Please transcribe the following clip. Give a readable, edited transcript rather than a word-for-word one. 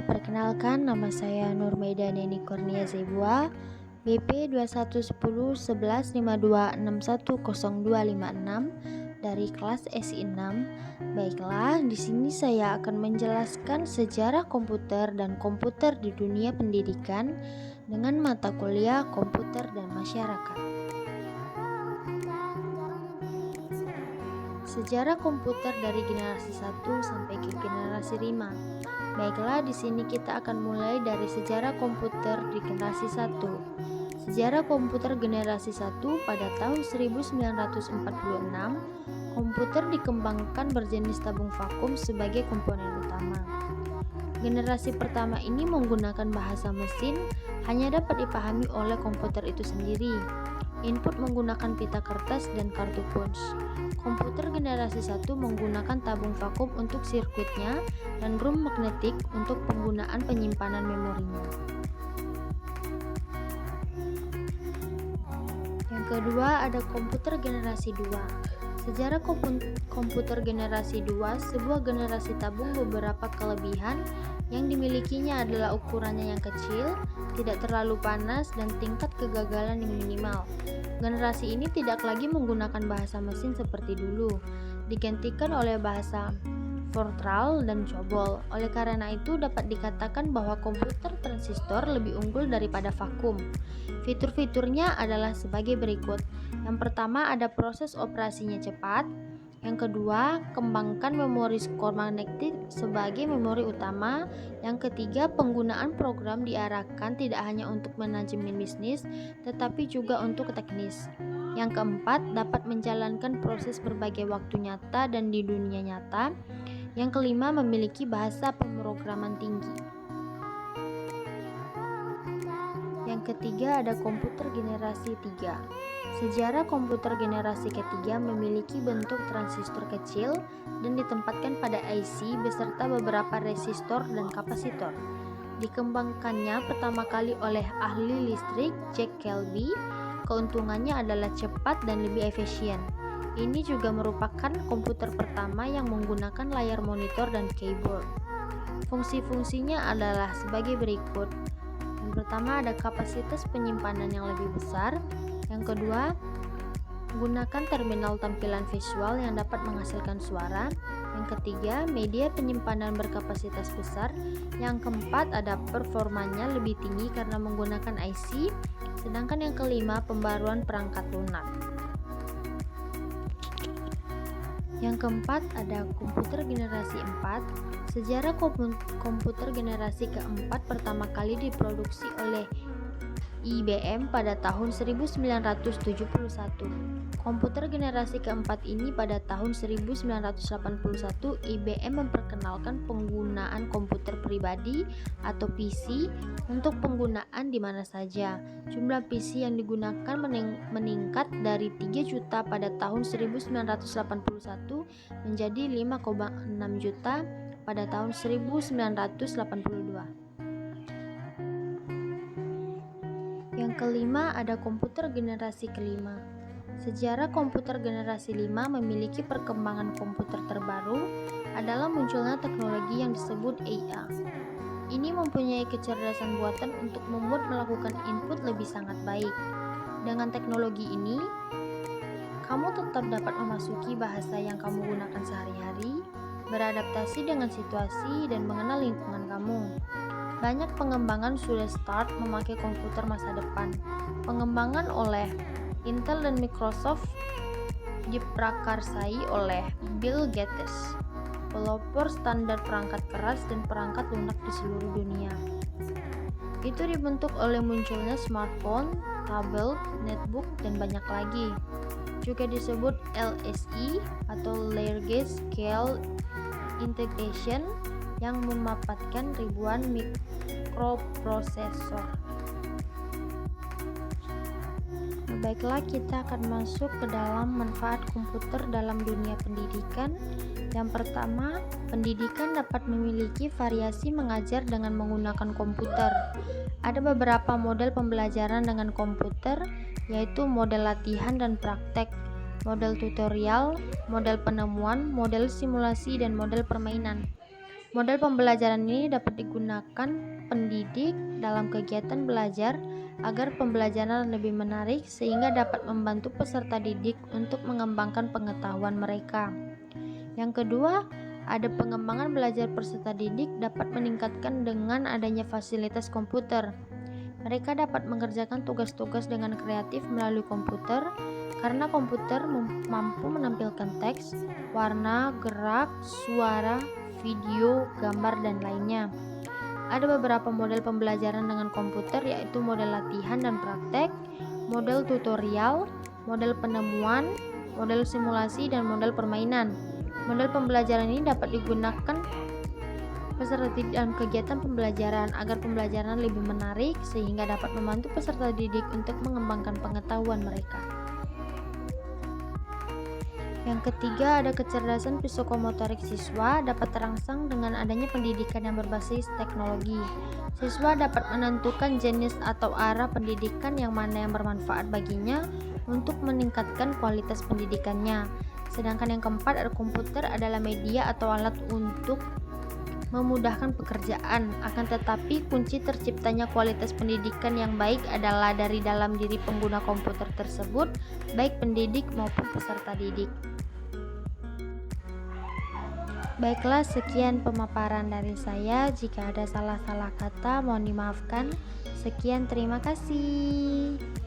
perkenalkan nama saya Nurmaida Neni Kurnia Zebua, BP 21101152610256 dari kelas SI6. Baiklah, di sini saya akan menjelaskan sejarah komputer dan komputer di dunia pendidikan dengan mata kuliah komputer dan masyarakat. Sejarah komputer dari generasi 1 sampai ke generasi 5. Baiklah, di sini kita akan mulai dari sejarah komputer di generasi 1. Sejarah komputer generasi 1 pada tahun 1946, komputer dikembangkan berjenis tabung vakum sebagai komponen utama. Generasi pertama ini menggunakan bahasa mesin, hanya dapat dipahami oleh komputer itu sendiri. Input menggunakan pita kertas dan kartu punch. Komputer generasi 1 menggunakan tabung vakum untuk sirkuitnya dan rum magnetik untuk penggunaan penyimpanan memorinya. Yang kedua ada komputer generasi 2. Sejarah komputer generasi 2, sebuah generasi tabung beberapa kelebihan yang dimilikinya adalah ukurannya yang kecil, tidak terlalu panas, dan tingkat kegagalan yang minimal. Generasi ini tidak lagi menggunakan bahasa mesin seperti dulu, digantikan oleh bahasa Fortran dan COBOL. Oleh karena itu dapat dikatakan bahwa komputer transistor lebih unggul daripada vakum. Fitur-fiturnya adalah sebagai berikut. Yang pertama ada proses operasinya cepat. Yang kedua, kembangkan memori skor magnetik sebagai memori utama. Yang ketiga, penggunaan program diarahkan tidak hanya untuk manajemen bisnis, tetapi juga untuk teknis. Yang keempat, dapat menjalankan proses berbagai waktu nyata dan di dunia nyata. Yang kelima, memiliki bahasa pemrograman tinggi. Yang ketiga ada komputer generasi 3. Sejarah komputer generasi ketiga memiliki bentuk transistor kecil dan ditempatkan pada IC beserta beberapa resistor dan kapasitor. Dikembangkannya pertama kali oleh ahli listrik Jack Kelby. Keuntungannya adalah cepat dan lebih efisien. Ini juga merupakan komputer pertama yang menggunakan layar monitor dan keyboard. Fungsi-fungsinya adalah sebagai berikut. Yang pertama ada kapasitas penyimpanan yang lebih besar. Yang kedua, gunakan terminal tampilan visual yang dapat menghasilkan suara. Yang ketiga, media penyimpanan berkapasitas besar. Yang keempat, ada performanya lebih tinggi karena menggunakan IC. Sedangkan yang kelima, pembaruan perangkat lunak. Yang keempat, ada komputer generasi 4. Sejarah komputer generasi keempat pertama kali diproduksi oleh IBM pada tahun 1971. Komputer generasi keempat ini pada tahun 1981 IBM memperkenalkan penggunaan komputer pribadi atau PC untuk penggunaan di mana saja. Jumlah PC yang digunakan meningkat dari 3 juta pada tahun 1981 menjadi 5,6 juta pada tahun 1982. Yang kelima ada komputer generasi kelima. Sejarah komputer generasi 5 memiliki perkembangan komputer terbaru adalah munculnya teknologi yang disebut AI. Ini mempunyai kecerdasan buatan untuk membuat melakukan input lebih sangat baik. Dengan teknologi ini, kamu tetap dapat memasuki bahasa yang kamu gunakan sehari-hari, beradaptasi dengan situasi, dan mengenal lingkungan kamu. Banyak pengembangan sudah start memakai komputer masa depan. Pengembangan oleh Intel dan Microsoft diprakarsai oleh Bill Gates, pelopor standar perangkat keras dan perangkat lunak di seluruh dunia. Itu dibentuk oleh munculnya smartphone, tablet, netbook, dan banyak lagi. Juga disebut LSI atau Large Scale Integration yang memanfaatkan ribuan mikroprosesor. Baiklah, kita akan masuk ke dalam manfaat komputer dalam dunia pendidikan. Yang pertama, pendidikan dapat memiliki variasi mengajar dengan menggunakan komputer. Ada beberapa model pembelajaran dengan komputer, yaitu model latihan dan praktek, model tutorial, model penemuan, model simulasi, dan model permainan. Model pembelajaran ini dapat digunakan pendidik dalam kegiatan belajar agar pembelajaran lebih menarik sehingga dapat membantu peserta didik untuk mengembangkan pengetahuan mereka. Yang kedua, ada pengembangan belajar peserta didik dapat meningkatkan dengan adanya fasilitas komputer. Mereka dapat mengerjakan tugas-tugas dengan kreatif melalui komputer karena komputer mampu menampilkan teks, warna, gerak, suara, video, gambar, dan lainnya. Ada beberapa model pembelajaran dengan komputer yaitu model latihan dan praktek, model tutorial, model penemuan, model simulasi, dan model permainan. Model pembelajaran ini dapat digunakan peserta didik dalam kegiatan pembelajaran agar pembelajaran lebih menarik sehingga dapat membantu peserta didik untuk mengembangkan pengetahuan mereka. Yang ketiga, ada kecerdasan psikomotorik siswa dapat terangsang dengan adanya pendidikan yang berbasis teknologi. Siswa dapat menentukan jenis atau arah pendidikan yang mana yang bermanfaat baginya untuk meningkatkan kualitas pendidikannya. Sedangkan yang keempat, ada komputer adalah media atau alat untuk memudahkan pekerjaan. Akan tetapi, kunci terciptanya kualitas pendidikan yang baik adalah dari dalam diri pengguna komputer tersebut, baik pendidik maupun peserta didik. Baiklah, sekian pemaparan dari saya. Jika ada salah-salah kata, mohon dimaafkan. Sekian, terima kasih.